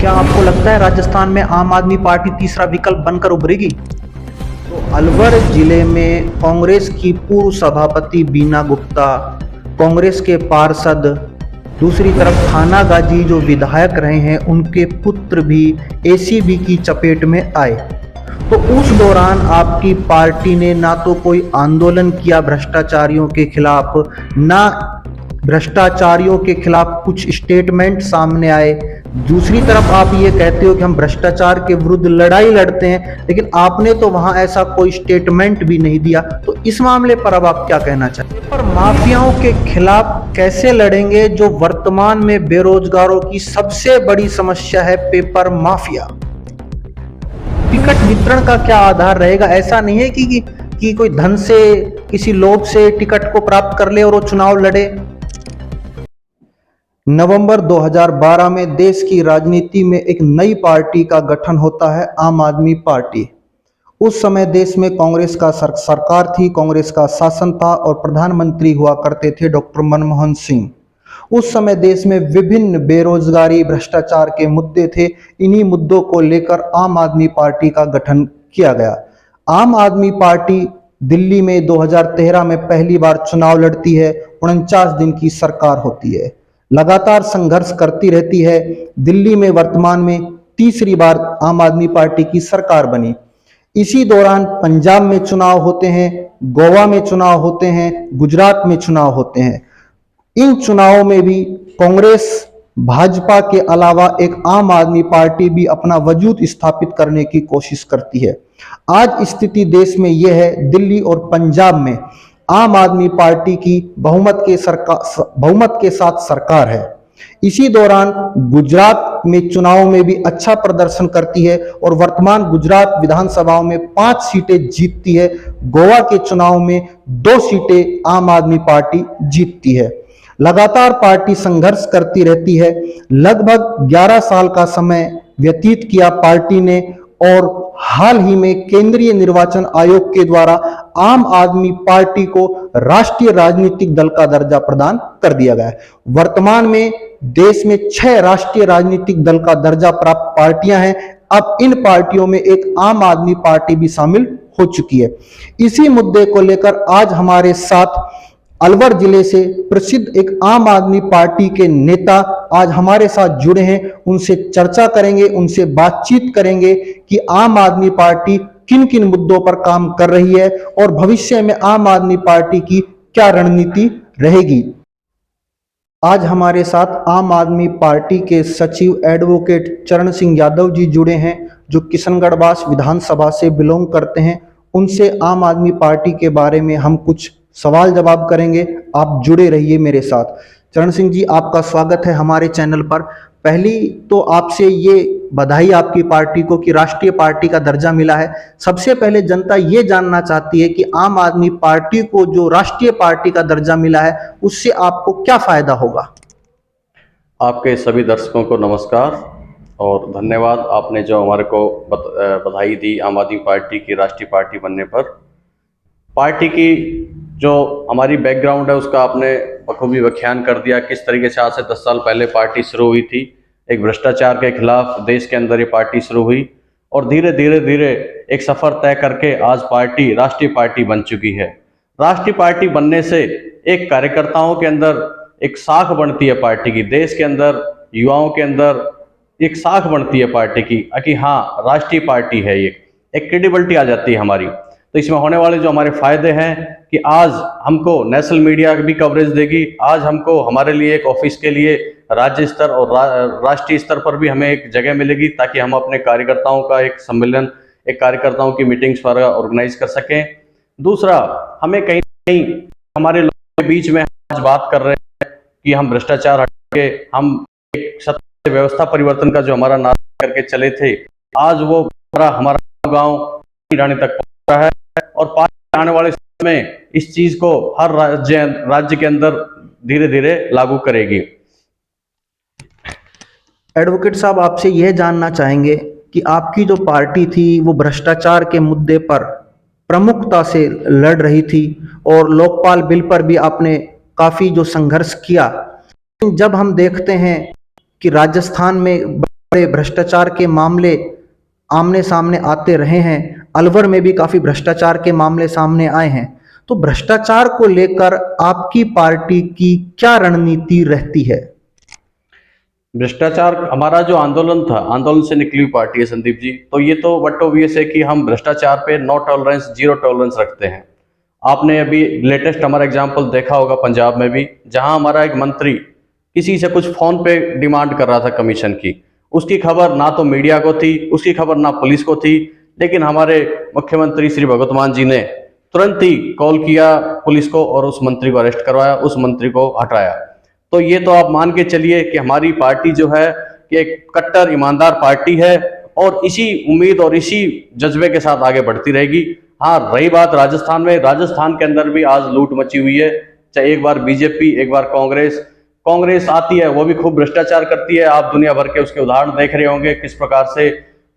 क्या आपको लगता है राजस्थान में आम आदमी पार्टी तीसरा विकल्प बनकर उभरेगी? तो अलवर जिले में कांग्रेस की पूर्व सभापति बीना गुप्ता, कांग्रेस के पार्षद, दूसरी तरफ थाना गाजी जो विधायक रहे हैं उनके पुत्र भी एसीबी की चपेट में आए। तो उस दौरान आपकी पार्टी ने ना तो कोई आंदोलन किया भ्रष्टाचारियों के खिलाफ, ना भ्रष्टाचारियों के खिलाफ कुछ स्टेटमेंट सामने आए। दूसरी तरफ आप ये कहते हो कि हम भ्रष्टाचार के विरुद्ध लड़ाई लड़ते हैं, लेकिन आपने तो वहां ऐसा कोई स्टेटमेंट भी नहीं दिया। तो इस मामले पर अब आप क्या कहना चाहते हैं? पर माफियाओं के खिलाफ कैसे लड़ेंगे जो वर्तमान में बेरोजगारों की सबसे बड़ी समस्या है, पेपर माफिया। टिकट वितरण का क्या आधार रहेगा? ऐसा नहीं है कि कोई धन से, किसी लोभ से टिकट को प्राप्त कर ले और वो चुनाव लड़े। नवंबर 2012 में देश की राजनीति में एक नई पार्टी का गठन होता है, आम आदमी पार्टी। उस समय देश में कांग्रेस का सरकार थी, कांग्रेस का शासन था और प्रधानमंत्री हुआ करते थे डॉक्टर मनमोहन सिंह। उस समय देश में विभिन्न बेरोजगारी, भ्रष्टाचार के मुद्दे थे। इन्हीं मुद्दों को लेकर आम आदमी पार्टी का गठन किया गया। आम आदमी पार्टी दिल्ली में 2013 में पहली बार चुनाव लड़ती है। 49 दिन की सरकार होती है, लगातार संघर्ष करती रहती है। दिल्ली में वर्तमान में तीसरी बार आम आदमी पार्टी की सरकार बनी। इसी दौरान पंजाब में चुनाव होते हैं, गोवा में चुनाव होते हैं, गुजरात में चुनाव होते हैं। इन चुनावों में भी कांग्रेस, भाजपा के अलावा एक आम आदमी पार्टी भी अपना वजूद स्थापित करने की कोशिश करती है। आज स्थिति देश में यह है, दिल्ली और पंजाब में आम आदमी पार्टी की बहुमत के साथ सरकार है। इसी दौरान गुजरात में चुनाव में भी अच्छा प्रदर्शन करती है और वर्तमान गुजरात विधानसभाओं में 5 सीटें जीतती है। गोवा के चुनाव में 2 सीटें आम आदमी पार्टी जीतती है। लगातार पार्टी संघर्ष करती रहती है। लगभग 11 साल का समय व्यतीत किया पार्टी ने और हाल ही में केंद्रीय निर्वाचन आयोग के द्वारा आम आदमी पार्टी को राष्ट्रीय राजनीतिक दल का दर्जा प्रदान कर दिया गया है। वर्तमान में देश में 6 राष्ट्रीय राजनीतिक दल का दर्जा प्राप्त पार्टियां हैं। अब इन पार्टियों में एक आम आदमी पार्टी भी शामिल हो चुकी है। इसी मुद्दे को लेकर आज हमारे साथ अलवर जिले से प्रसिद्ध एक आम आदमी पार्टी के नेता आज हमारे साथ जुड़े हैं। उनसे चर्चा करेंगे, उनसे बातचीत करेंगे कि आम आदमी पार्टी किन किन मुद्दों पर काम कर रही है और भविष्य में आम आदमी पार्टी की क्या रणनीति रहेगी। आज हमारे साथ आम आदमी पार्टी के सचिव एडवोकेट चरण सिंह यादव जी जुड़े हैं, जो किशनगढ़ विधानसभा से बिलोंग करते हैं। उनसे आम आदमी पार्टी के बारे में हम कुछ सवाल जवाब करेंगे। आप जुड़े रहिए मेरे साथ। चरण सिंह जी, आपका स्वागत है हमारे चैनल पर। पहली तो आपसे ये बधाई आपकी पार्टी को कि राष्ट्रीय पार्टी का दर्जा मिला है। सबसे पहले जनता ये जानना चाहती है कि आम आदमी पार्टी को जो राष्ट्रीय पार्टी का दर्जा मिला है उससे आपको क्या फायदा होगा। आपके सभी दर्शकों को नमस्कार और धन्यवाद। आपने जो हमारे को बधाई दी आम आदमी पार्टी की राष्ट्रीय पार्टी बनने पर। पार्टी की जो हमारी बैकग्राउंड है उसका आपने बखूबी व्याख्यान कर दिया। किस तरीके से आज से 10 साल पहले पार्टी शुरू हुई थी। एक भ्रष्टाचार के खिलाफ देश के अंदर ये पार्टी शुरू हुई और धीरे धीरे एक सफर तय करके आज पार्टी राष्ट्रीय पार्टी बन चुकी है। राष्ट्रीय पार्टी बनने से एक कार्यकर्ताओं के अंदर एक साख बनती है पार्टी की, देश के अंदर युवाओं के अंदर एक साख बनती है पार्टी की कि हाँ राष्ट्रीय पार्टी है, ये एक क्रेडिबिलिटी आ जाती है हमारी। तो इसमें होने वाले जो हमारे फायदे हैं कि आज हमको नेशनल मीडिया भी कवरेज देगी। आज हमको हमारे लिए एक ऑफिस के लिए राज्य स्तर और राष्ट्रीय स्तर पर भी हमें एक जगह मिलेगी ताकि हम अपने कार्यकर्ताओं का एक सम्मेलन, एक कार्यकर्ताओं की मीटिंग्स वगैरह ऑर्गेनाइज कर सकें। दूसरा, हमें कहीं ना कहीं हमारे लोगों के बीच में आज बात कर रहे हैं कि हम भ्रष्टाचार हटा के हम एक सत्य व्यवस्था परिवर्तन का जो हमारा नारा करके चले थे, आज वो हमारा गाँव रानी तक पहुंच रहा है और पार्टी आने वाले समय में इस चीज को हर राज्य के अंदर धीरे धीरे लागू करेगी। एडवोकेट साहब, आपसे यह जानना चाहेंगे कि आपकी जो पार्टी थी वो भ्रष्टाचार के मुद्दे पर प्रमुखता से लड़ रही थी और लोकपाल बिल पर भी आपने काफी जो संघर्ष किया। जब हम देखते हैं कि राजस्थान में बड़े भ्रष्टाचार के मामले आमने सामने आते रहे हैं। अलवर में भी काफ़ी भ्रष्टाचार के मामले सामने आए हैं। तो भ्रष्टाचार को लेकर आपकी पार्टी की क्या रणनीति रहती है? भ्रष्टाचार हमारा जो आंदोलन था, आंदोलन से निकली हुई पार्टी है संदीप जी। तो ये तो बट ऑब्वियस है कि हम भ्रष्टाचार पे नो टॉलरेंस, जीरो टॉलरेंस रखते हैं। आपने अभी लेटेस्ट हमारा एग्जाम्पल देखा होगा पंजाब में भी, जहां हमारा एक मंत्री किसी से कुछ फोन पे डिमांड कर रहा था कमीशन की। उसकी खबर ना तो मीडिया को थी, उसकी खबर ना पुलिस को थी, लेकिन हमारे मुख्यमंत्री श्री भगवत मान जी ने तुरंत ही कॉल किया पुलिस को और उस मंत्री को अरेस्ट करवाया, उस मंत्री को हटाया। तो ये तो आप मान के चलिए कि हमारी पार्टी जो है कि एक कट्टर ईमानदार पार्टी है और इसी उम्मीद और इसी जज्बे के साथ आगे बढ़ती रहेगी। हाँ, रही बात राजस्थान में, राजस्थान के अंदर भी आज लूट मची हुई है। चाहे एक बार बीजेपी, एक बार कांग्रेस आती है, वो भी खूब भ्रष्टाचार करती है। आप दुनिया भर के उसके उदाहरण देख रहे होंगे किस प्रकार से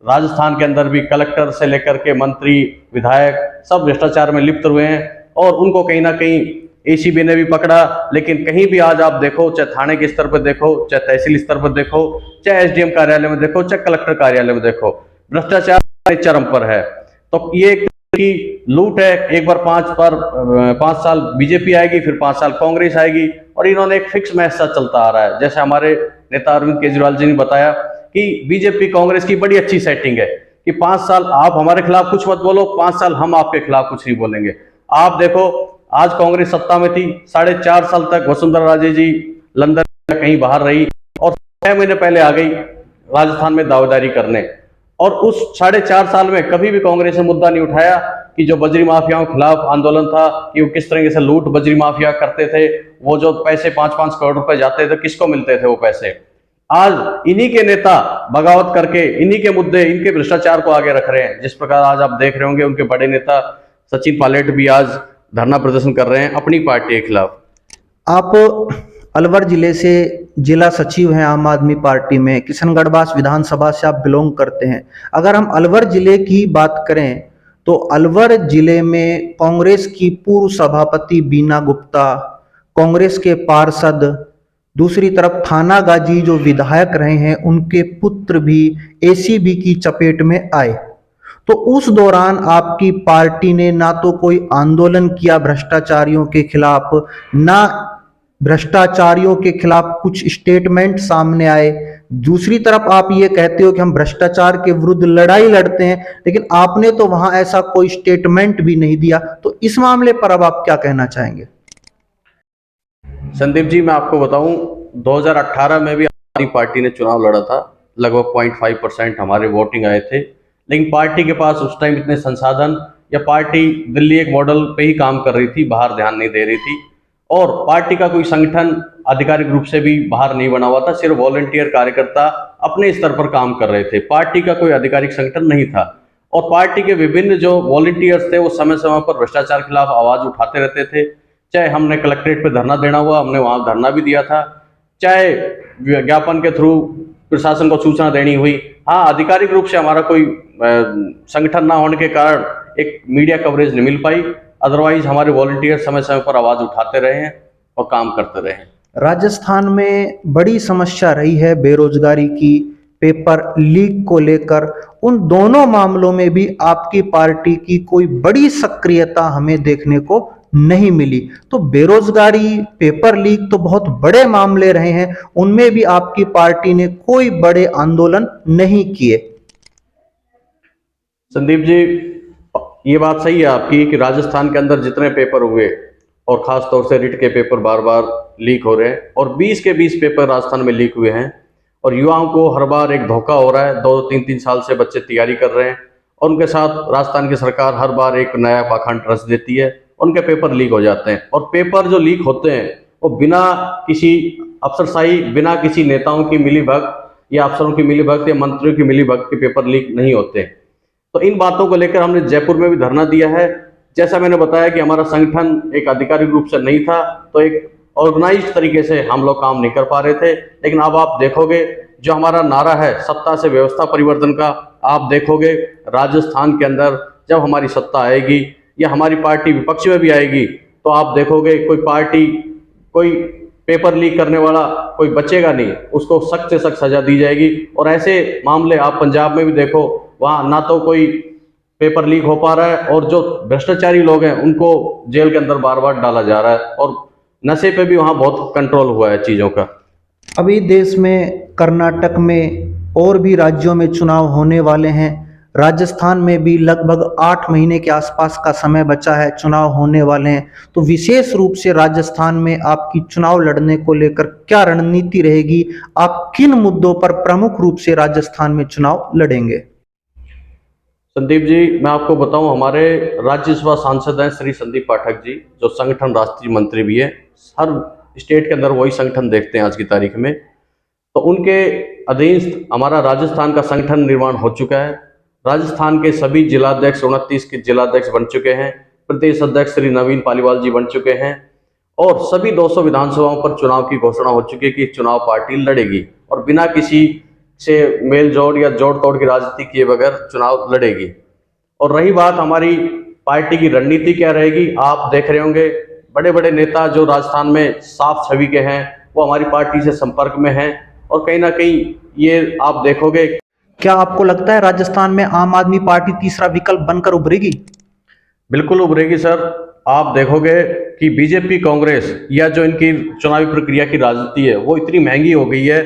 राजस्थान के अंदर भी कलेक्टर से लेकर के मंत्री, विधायक सब भ्रष्टाचार में लिप्त हुए हैं और उनको कहीं ना कहीं एसीबी ने भी पकड़ा। लेकिन कहीं भी आज आप देखो, चाहे थाने के स्तर पर देखो, चाहे तहसील स्तर पर देखो, चाहे एसडीएम कार्यालय में देखो, चाहे कलेक्टर कार्यालय में देखो, भ्रष्टाचार चरम पर है। तो ये की लूट है। एक बार 5 साल बीजेपी आएगी, फिर 5 साल कांग्रेस आएगी और इन्होंने एक फिक्स मैसेज चलता आ रहा है। जैसे हमारे नेता अरविंद केजरीवाल जी ने बताया कि बीजेपी कांग्रेस की बड़ी अच्छी सेटिंग है कि 5 साल आप हमारे खिलाफ कुछ मत बोलो, 5 साल हम आपके खिलाफ कुछ नहीं बोलेंगे। आप देखो, आज कांग्रेस सत्ता में थी, 4.5 साल तक वसुंधरा राजे जी लंदन कहीं बाहर रही और 6 महीने पहले आ गई राजस्थान में दावेदारी करने। और उस 4.5 साल में कभी भी कांग्रेस ने मुद्दा नहीं उठाया कि जो बजरी माफियाओं के खिलाफ आंदोलन था, कि वो किस तरह से लूट बजरी माफिया करते थे, वो जो पैसे 5-5 करोड़ रुपए जाते थे, किसको मिलते थे वो पैसे। आज इन्हीं के नेता बगावत करके इन्हीं के मुद्दे, इनके भ्रष्टाचार को आगे रख रहे हैं। जिस प्रकार आज आप देख रहे होंगे उनके बड़े नेता सचिन पायलट भी आज धरना प्रदर्शन कर रहे हैं अपनी पार्टी के खिलाफ। आप अलवर जिले से जिला सचिव हैं आम आदमी पार्टी में, किशनगढ़ विधानसभा से आप बिलोंग करते हैं। अगर हम अलवर जिले की बात करें तो अलवर जिले में कांग्रेस की पूर्व सभापति बीना गुप्ता, कांग्रेस के पार्षद, दूसरी तरफ थाना गाजी जो विधायक रहे हैं, उनके पुत्र भी एसीबी की चपेट में आए। तो उस दौरान आपकी पार्टी ने ना तो कोई आंदोलन किया भ्रष्टाचारियों के खिलाफ, ना भ्रष्टाचारियों के खिलाफ कुछ स्टेटमेंट सामने आए। दूसरी तरफ आप ये कहते हो कि हम भ्रष्टाचार के विरुद्ध लड़ाई लड़ते हैं, लेकिन आपने तो वहां ऐसा कोई स्टेटमेंट भी नहीं दिया। तो इस मामले पर अब आप क्या कहना चाहेंगे? संदीप जी, मैं आपको बताऊं, 2018 में भी आम आदमी पार्टी ने चुनाव लड़ा था। लगभग 0.5% हमारे वोटिंग आए थे, लेकिन पार्टी के पास उस टाइम इतने संसाधन, या पार्टी दिल्ली एक मॉडल पे ही काम कर रही थी, बाहर ध्यान नहीं दे रही थी और पार्टी का कोई संगठन आधिकारिक रूप से भी बाहर नहीं बना हुआ था। सिर्फ वॉलंटियर कार्यकर्ता अपने स्तर पर काम कर रहे थे, पार्टी का कोई आधिकारिक संगठन नहीं था। और पार्टी के विभिन्न जो वॉलंटियर्स थे वो समय समय पर भ्रष्टाचार के खिलाफ आवाज उठाते रहते थे। चाहे हमने कलेक्ट्रेट पे धरना देना हुआ, हमने वहां धरना भी दिया था, चाहे विज्ञापन के थ्रू प्रशासन को सूचना देनी हुई। हाँ, आधिकारिक रूप से हमारा कोई संगठन ना होने के कारण एक मीडिया कवरेज नहीं मिल पाई, अदरवाइज हमारे वॉलंटियर समय समय पर आवाज उठाते रहे हैं और काम करते रहे हैं। राजस्थान में बड़ी समस्या रही है बेरोजगारी की, पेपर लीक को लेकर। उन दोनों मामलों में भी आपकी पार्टी की कोई बड़ी सक्रियता हमें देखने को नहीं मिली। तो बेरोजगारी, पेपर लीक तो बहुत बड़े मामले रहे हैं, उनमें भी आपकी पार्टी ने कोई बड़े आंदोलन नहीं किए। संदीप जी, ये बात सही है आपकी कि राजस्थान के अंदर जितने पेपर हुए और खास तौर से रिट के पेपर बार बार लीक हो रहे हैं और 20 के 20 पेपर राजस्थान में लीक हुए हैं और युवाओं को हर बार एक धोखा हो रहा है। 2-3 साल से बच्चे तैयारी कर रहे हैं और उनके साथ राजस्थान की सरकार हर बार एक नया पाखंड रच देती है, उनके पेपर लीक हो जाते हैं। और पेपर जो लीक होते हैं वो बिना किसी अफसरशाही, बिना किसी नेताओं की मिलीभगत या अफसरों की मिलीभगत या मंत्रियों की मिलीभगत के पेपर लीक नहीं होते। तो इन बातों को लेकर हमने जयपुर में भी धरना दिया है। जैसा मैंने बताया कि हमारा संगठन एक आधिकारिक रूप से नहीं था, तो एक ऑर्गेनाइज्ड तरीके से हम लोग काम नहीं कर पा रहे थे। लेकिन अब आप देखोगे जो हमारा नारा है सत्ता से व्यवस्था परिवर्तन का, आप देखोगे राजस्थान के अंदर जब हमारी सत्ता आएगी या हमारी पार्टी विपक्ष में भी आएगी तो आप देखोगे कोई पार्टी, कोई पेपर लीक करने वाला कोई बचेगा नहीं, उसको सख्त से सख्त सजा दी जाएगी। और ऐसे मामले आप पंजाब में भी देखो, वहाँ ना तो कोई पेपर लीक हो पा रहा है और जो भ्रष्टाचारी लोग हैं उनको जेल के अंदर बार बार डाला जा रहा है, और नशे पे भी वहाँ बहुत कंट्रोल हुआ है चीज़ों का। अभी देश में कर्नाटक में और भी राज्यों में चुनाव होने वाले हैं। राजस्थान में भी लगभग 8 महीने के आसपास का समय बचा है, चुनाव होने वाले हैं। तो विशेष रूप से राजस्थान में आपकी चुनाव लड़ने को लेकर क्या रणनीति रहेगी? आप किन मुद्दों पर प्रमुख रूप से राजस्थान में चुनाव लड़ेंगे? संदीप जी, मैं आपको बताऊं, हमारे राज्यसभा सांसद हैं श्री संदीप पाठक जी, जो संगठन राष्ट्रीय मंत्री भी है। हर स्टेट के अंदर वही संगठन देखते हैं आज की तारीख में। तो उनके अधीन हमारा राजस्थान का संगठन निर्माण हो चुका है। राजस्थान के सभी जिलाध्यक्ष 29 के जिलाध्यक्ष बन चुके हैं। प्रदेश अध्यक्ष श्री नवीन पालीवाल जी बन चुके हैं, और सभी 200 विधानसभाओं पर चुनाव की घोषणा हो चुकी है कि चुनाव पार्टी लड़ेगी और बिना किसी से मेल जोड़ या जोड़ तोड़ की राजनीति किए बगैर चुनाव लड़ेगी। और रही बात हमारी पार्टी की रणनीति क्या रहेगी, आप देख रहे होंगे बड़े बड़े नेता जो राजस्थान में साफ छवि के हैं वो हमारी पार्टी से संपर्क में हैं, और कहीं ना कहीं ये आप देखोगे। क्या आपको लगता है राजस्थान में आम आदमी पार्टी तीसरा विकल्प बनकर उभरेगी? बिल्कुल उभरेगी सर। आप देखोगे कि बीजेपी कांग्रेस या जो इनकी चुनावी प्रक्रिया की राजनीति है वो इतनी महंगी हो गई है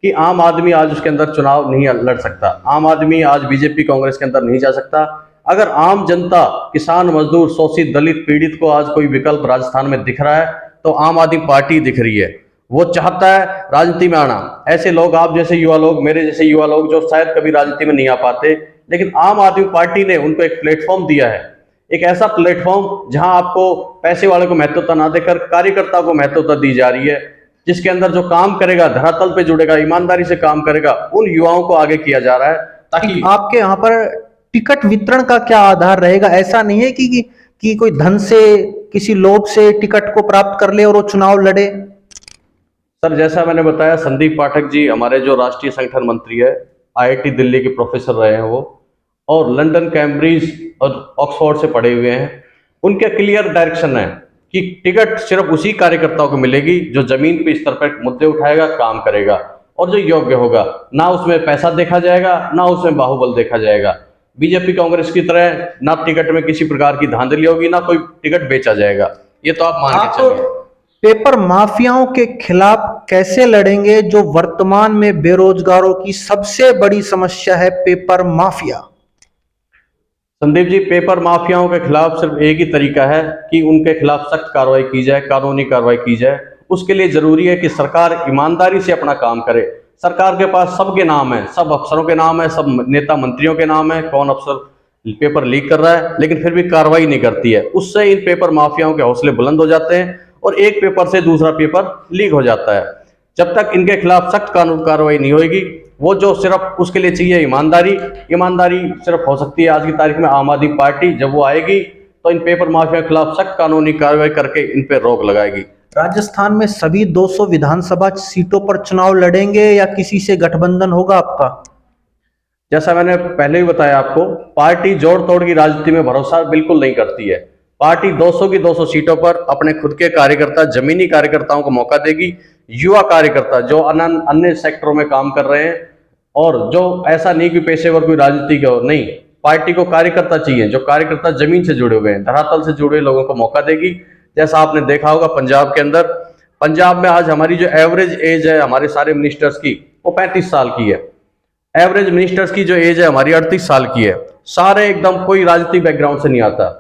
कि आम आदमी आज उसके अंदर चुनाव नहीं लड़ सकता। आम आदमी आज बीजेपी कांग्रेस के अंदर नहीं जा सकता। अगर आम जनता, किसान, मजदूर, शोषित, दलित, पीड़ित को आज कोई विकल्प राजस्थान में दिख रहा है तो आम आदमी पार्टी दिख रही है। वो चाहता है राजनीति में आना। ऐसे लोग, आप जैसे युवा लोग, मेरे जैसे युवा लोग जो शायद कभी राजनीति में नहीं आ पाते, लेकिन आम आदमी पार्टी ने उनको एक प्लेटफॉर्म दिया है, एक ऐसा प्लेटफॉर्म जहां आपको पैसे वाले को महत्वता ना देकर कार्यकर्ता को महत्वता दी जा रही है, जिसके अंदर जो काम करेगा, धरातल पे जुड़ेगा, ईमानदारी से काम करेगा, उन युवाओं को आगे किया जा रहा है। ताकि आपके यहाँ पर टिकट वितरण का क्या आधार रहेगा? ऐसा नहीं है कि कोई धन से, किसी लोभ से टिकट को प्राप्त कर ले और वो चुनाव लड़े। सर, जैसा मैंने बताया, संदीप पाठक जी हमारे जो राष्ट्रीय संगठन मंत्री है, IIT दिल्ली के प्रोफेसर रहे हैं वो, और लंदन, कैम्ब्रिज और ऑक्सफोर्ड से पढ़े हुए हैं। उनके क्लियर डायरेक्शन है कि टिकट सिर्फ उसी कार्यकर्ताओं को मिलेगी जो जमीन पे स्तर पर मुद्दे उठाएगा, काम करेगा और जो योग्य होगा। ना उसमें पैसा देखा जाएगा, ना उसमें बाहुबल देखा जाएगा। बीजेपी कांग्रेस की तरह ना टिकट में किसी प्रकार की धांधली होगी, ना कोई टिकट बेचा जाएगा। ये तो आप मान के चलिए। पेपर माफियाओं के खिलाफ कैसे लड़ेंगे, जो वर्तमान में बेरोजगारों की सबसे बड़ी समस्या है, paper mafia? Sandeep ji, paper माफियाओं के खिलाफ सिर्फ एक ही तरीका है कि उनके खिलाफ सख्त कार्रवाई की जाए, कानूनी कार्रवाई की जाए। उसके लिए जरूरी है कि सरकार ईमानदारी से अपना काम करे। सरकार के पास सबके नाम है, सब अफसरों के नाम है, सब नेता मंत्रियों के नाम है, कौन अफसर पेपर लीक कर रहा है, लेकिन फिर भी कार्रवाई नहीं करती है। उससे इन पेपर माफियाओं के हौसले बुलंद हो जाते हैं और एक पेपर से दूसरा पेपर लीक हो जाता है। जब तक इनके खिलाफ सख्त कानून कार्रवाई नहीं होगी, वो जो सिर्फ उसके लिए चाहिए ईमानदारी, ईमानदारी सिर्फ हो सकती है आज की तारीख में आम आदमी पार्टी। जब वो आएगी तो इन पेपर माफिया के खिलाफ सख्त कानूनी कार्रवाई करके इन पे रोक लगाएगी। राजस्थान में सभी 200 विधानसभा सीटों पर चुनाव लड़ेंगे या किसी से गठबंधन होगा आपका? जैसा मैंने पहले ही बताया आपको, पार्टी जोड़ तोड़ की राजनीति में भरोसा बिल्कुल नहीं करती है। पार्टी 200 की 200 सीटों पर अपने खुद के कार्यकर्ता, जमीनी कार्यकर्ताओं को मौका देगी। युवा कार्यकर्ता जो अन्य सेक्टरों में काम कर रहे हैं, और जो ऐसा नहीं कि पेशेवर कोई राजनीति के हो, नहीं, पार्टी को कार्यकर्ता चाहिए, जो कार्यकर्ता जमीन से जुड़े हुए हैं, धरातल से जुड़े लोगों को मौका देगी। जैसा आपने देखा होगा पंजाब के अंदर, पंजाब में आज हमारी जो एवरेज एज है हमारे सारे मिनिस्टर्स की, वो 35 साल की है। एवरेज मिनिस्टर्स की जो एज है हमारी 38 साल की है। सारे एकदम, कोई राजनीतिक बैकग्राउंड से नहीं आता।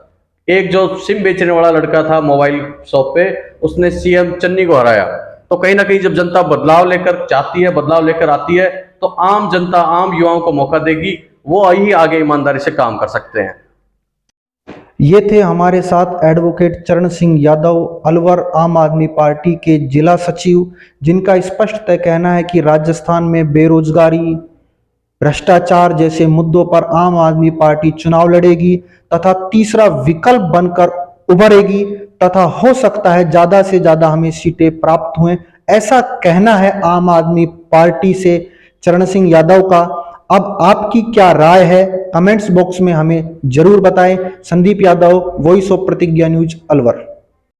एक जो सिम बेचने वाला लड़का था मोबाइल शॉप पे, उसने CM चन्नी को हराया। तो कहीं ना कहीं जब जनता बदलाव लेकर चाहती है, बदलाव लेकर आती है, तो आम जनता, आम युवाओं को मौका देगी, वो ही आगे ईमानदारी से काम कर सकते हैं। ये थे हमारे साथ एडवोकेट चरण सिंह यादव, अलवर आम आदमी पार्टी के जिला सचिव, जिनका स्पष्टतः कहना है कि राजस्थान में बेरोजगारी, भ्रष्टाचार जैसे मुद्दों पर आम आदमी पार्टी चुनाव लड़ेगी तथा तीसरा विकल्प बनकर उभरेगी, तथा हो सकता है ज्यादा से ज्यादा हमें सीटें प्राप्त हुए। ऐसा कहना है आम आदमी पार्टी से चरण सिंह यादव का। अब आपकी क्या राय है, कमेंट्स बॉक्स में हमें जरूर बताएं। संदीप यादव, वॉइस ऑफ प्रतिज्ञा न्यूज, अलवर।